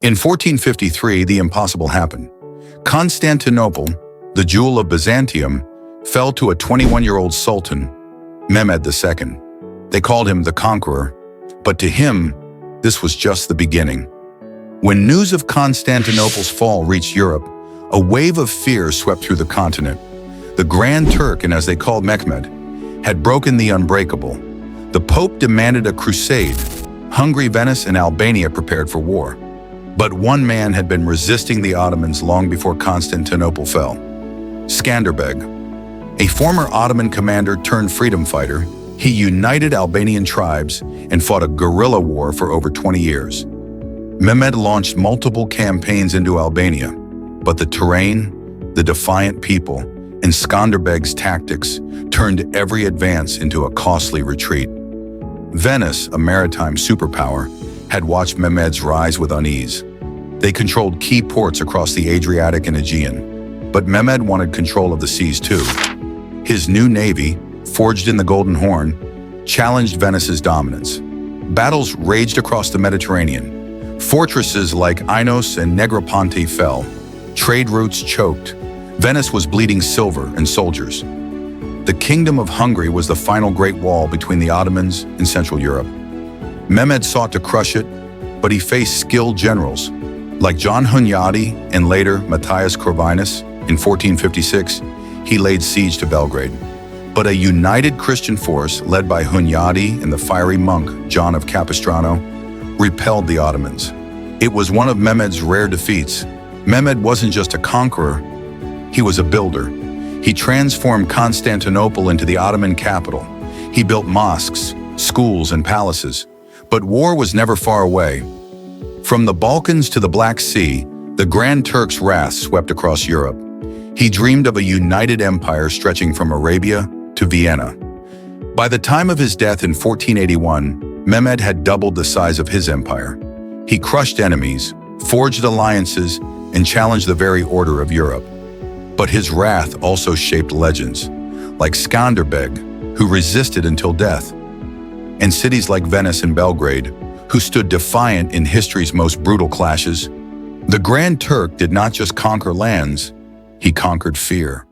In 1453, the impossible happened. Constantinople, the jewel of Byzantium, fell to a 21-year-old Sultan, Mehmed II. They called him the Conqueror, but to him, this was just the beginning. When news of Constantinople's fall reached Europe, a wave of fear swept through the continent. The Grand Turk, and as they called Mehmed, had broken the unbreakable. The Pope demanded a crusade. Hungary, Venice, and Albania prepared for war. But one man had been resisting the Ottomans long before Constantinople fell. Skanderbeg. A former Ottoman commander turned freedom fighter, he united Albanian tribes and fought a guerrilla war for over 20 years. Mehmed launched multiple campaigns into Albania, but the terrain, the defiant people, and Skanderbeg's tactics turned every advance into a costly retreat. Venice, a maritime superpower, had watched Mehmed's rise with unease. They controlled key ports across the Adriatic and Aegean, but Mehmed wanted control of the seas too. His new navy, forged in the Golden Horn, challenged Venice's dominance. Battles raged across the Mediterranean. Fortresses like Inos and Negroponte fell. Trade routes choked. Venice was bleeding silver and soldiers. The Kingdom of Hungary was the final Great Wall between the Ottomans and Central Europe. Mehmed sought to crush it, but he faced skilled generals. Like John Hunyadi and later Matthias Corvinus in 1456, he laid siege to Belgrade. But a united Christian force led by Hunyadi and the fiery monk John of Capistrano repelled the Ottomans. It was one of Mehmed's rare defeats. Mehmed wasn't just a conqueror, he was a builder. He transformed Constantinople into the Ottoman capital. He built mosques, schools, and palaces. But war was never far away. From the Balkans to the Black Sea, the Grand Turk's wrath swept across Europe. He dreamed of a united empire stretching from Arabia to Vienna. By the time of his death in 1481, Mehmed had doubled the size of his empire. He crushed enemies, forged alliances, and challenged the very order of Europe. But his wrath also shaped legends, like Skanderbeg, who resisted until death, and cities like Venice and Belgrade, who stood defiant in history's most brutal clashes. The Grand Turk did not just conquer lands, he conquered fear.